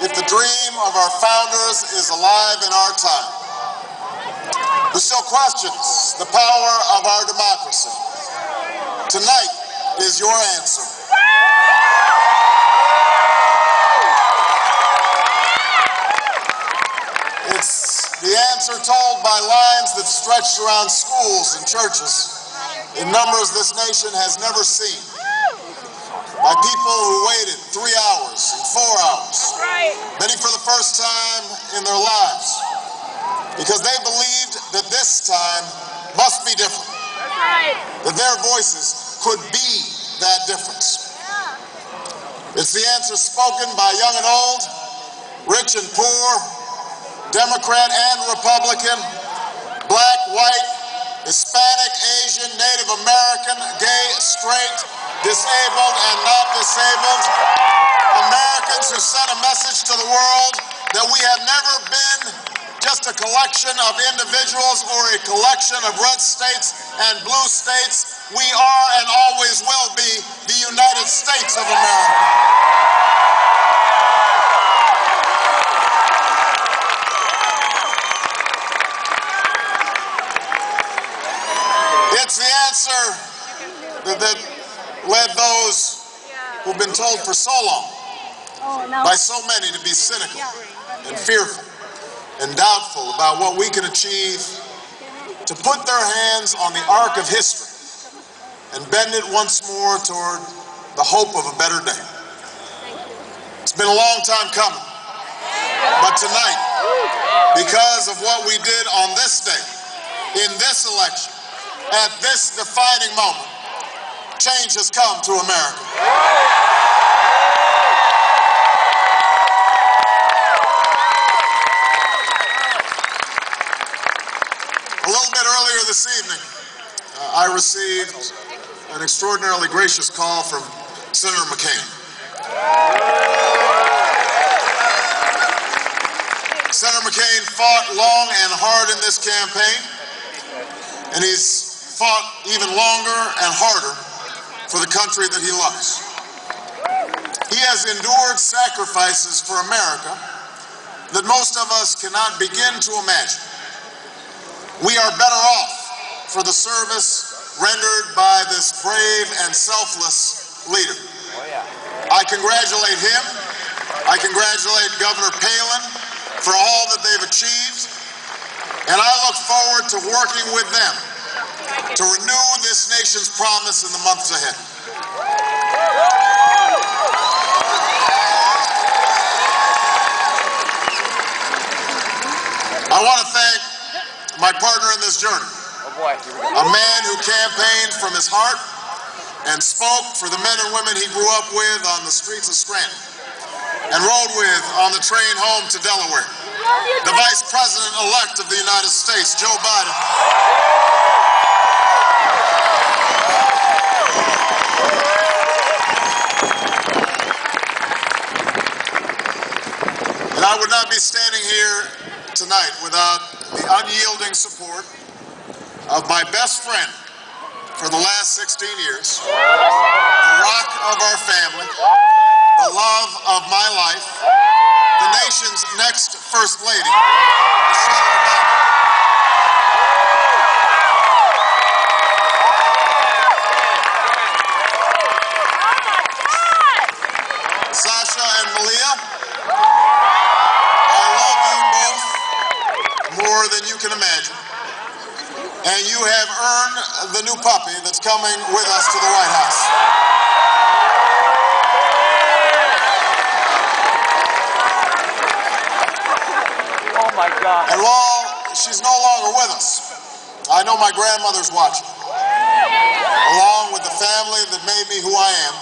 if the dream of our founders is alive in our time, who still questions the power of our democracy, tonight is your answer. It's the answer told by lines that stretched around schools and churches in numbers this nation has never seen, by people who waited 3 hours and 4 hours, many for the first time in their lives, because they believed that this time must be different, that their voices could be that difference. It's the answer spoken by young and old, rich and poor, Democrat and Republican, black, white, Hispanic, Asian, Native American, gay, straight, disabled and not disabled, Americans who sent a message to the world that we have never been just a collection of individuals or a collection of red states and blue states. We are and always will be the United States of America. It's the answer that led those who've been told for so long by so many to be cynical and fearful and doubtful about what we can achieve, to put their hands on the arc of history and bend it once more toward the hope of a better day. It's been a long time coming, but tonight, because of what we did on this day, in this election, at this defining moment, change has come to America. A little bit earlier this evening, I received an extraordinarily gracious call from Senator McCain. Senator McCain fought long and hard in this campaign, and he's fought even longer and harder for the country that he loves. He has endured sacrifices for America that most of us cannot begin to imagine. We are better off for the service rendered by this brave and selfless leader. I congratulate him. I congratulate Governor Palin for all that they've achieved, and I look forward to working with them to renew this nation's promise in the months ahead. I want to thank my partner in this journey, a man who campaigned from his heart and spoke for the men and women he grew up with on the streets of Scranton and rode with on the train home to Delaware, the Vice President-elect of the United States, Joe Biden. And I would not be standing here tonight without the unyielding support of my best friend for the last 16 years, the rock of our family, the love of my life, the nation's next First Lady, Michelle Obama. Sasha and Malia, I love you both more than you can imagine. And you have earned the new puppy that's coming with us to the White House. Oh my God. And while she's no longer with us, I know my grandmother's watching, along with the family that made me who I am.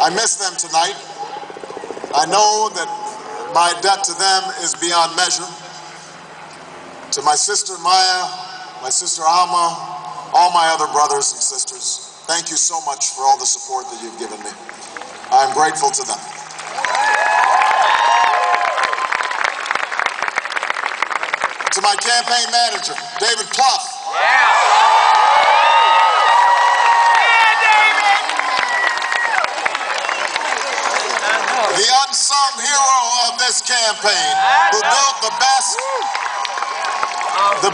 I miss them tonight. I know that my debt to them is beyond measure. To my sister Maya, my sister Alma, all my other brothers and sisters, thank you so much for all the support that you've given me. I'm grateful to them. To my campaign manager, David Plouffe. The unsung hero this campaign, who built the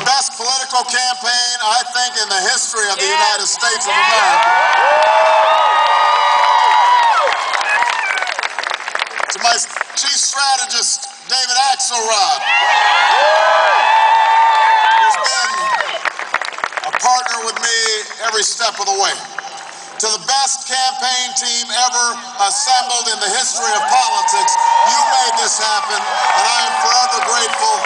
best political campaign, I think, in the history of the United States of America. To my chief strategist, David Axelrod, who's been a partner with me every step of the way. To the best campaign team ever assembled in the history of politics, you made this happen, and I am forever grateful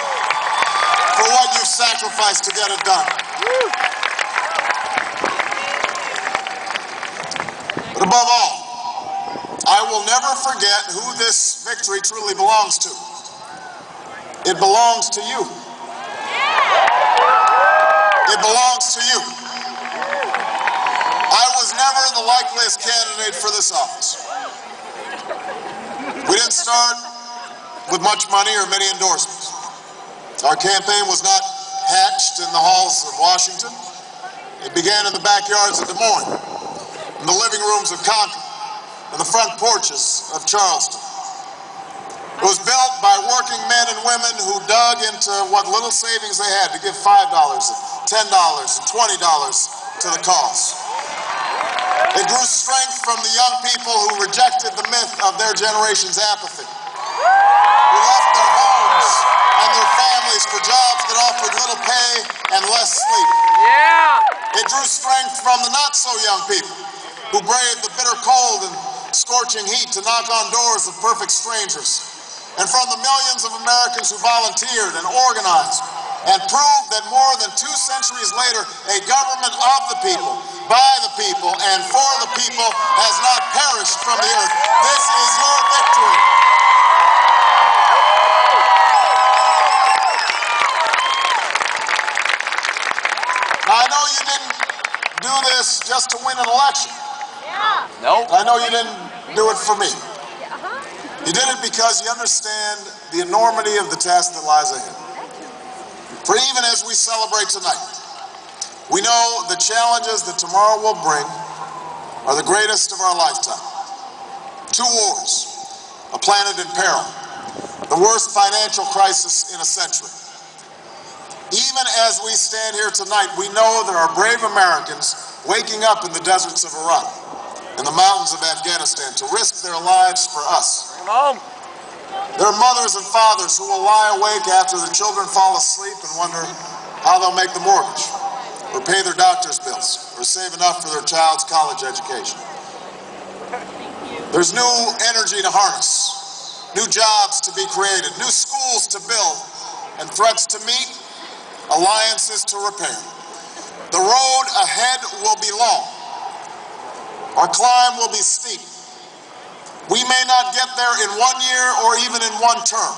for what you've sacrificed to get it done. But above all, I will never forget who this victory truly belongs to. It belongs to you. It belongs to you. I was never the likeliest candidate for this office. We didn't start with much money or many endorsements. Our campaign was not hatched in the halls of Washington. It began in the backyards of Des Moines, in the living rooms of Concord, and the front porches of Charleston. It was built by working men and women who dug into what little savings they had to give $5, $10, and $20 to the cause. It grew strength from the young people who rejected the myth of their generation's apathy, who left their homes and their families for jobs that offered little pay and less sleep. It drew strength from the not-so-young people who braved the bitter cold and scorching heat to knock on doors of perfect strangers, and from the millions of Americans who volunteered and organized and proved that more than 2 centuries later, a government of the people, by the people, and for the people has not perished from the earth. This is your victory. Now, I know you didn't do this just to win an election. Nope. I know you didn't do it for me. You did it because you understand the enormity of the task that lies ahead. For even as we celebrate tonight, we know the challenges that tomorrow will bring are the greatest of our lifetime. 2 wars, a planet in peril, the worst financial crisis in a century. Even as we stand here tonight, we know there are brave Americans waking up in the deserts of Iraq and the mountains of Afghanistan to risk their lives for us. Come on. There are mothers and fathers who will lie awake after their children fall asleep and wonder how they'll make the mortgage, or pay their doctor's bills, or save enough for their child's college education. There's new energy to harness, new jobs to be created, new schools to build, and threats to meet, alliances to repair. The road ahead will be long. Our climb will be steep. We may not get there in 1 year or even in 1 term.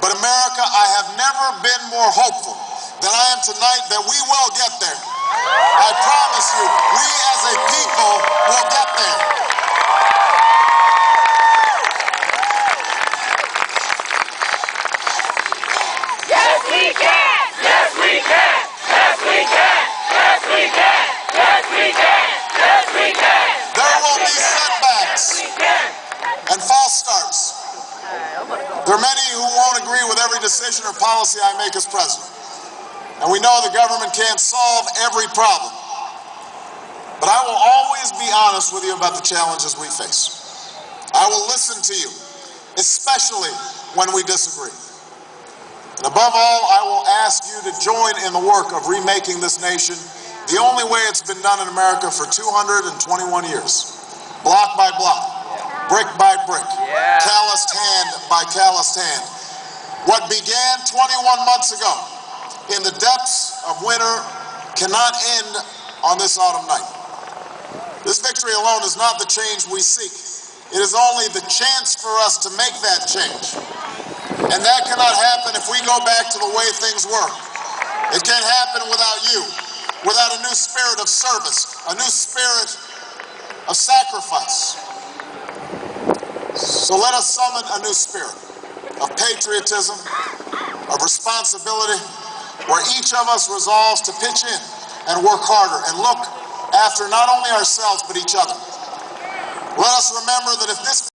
But America, I have never been more hopeful than I am tonight that we will get there. I promise you, we as a people will get there. Yes, we can! Yes, we can! Yes, we can! Yes, we can! Yes, we can! Yes, we can! There will be setbacks and false starts. There are many who won't agree with every decision or policy I make as president. And we know the government can't solve every problem. But I will always be honest with you about the challenges we face. I will listen to you, especially when we disagree. And above all, I will ask you to join in the work of remaking this nation the only way it's been done in America for 221 years. Block by block. Brick by brick, calloused hand by calloused hand. What began 21 months ago in the depths of winter cannot end on this autumn night. This victory alone is not the change we seek. It is only the chance for us to make that change. And that cannot happen if we go back to the way things were. It can't happen without you, without a new spirit of service, a new spirit of sacrifice. So let us summon a new spirit of patriotism, of responsibility, where each of us resolves to pitch in and work harder and look after not only ourselves but each other. Let us remember that if this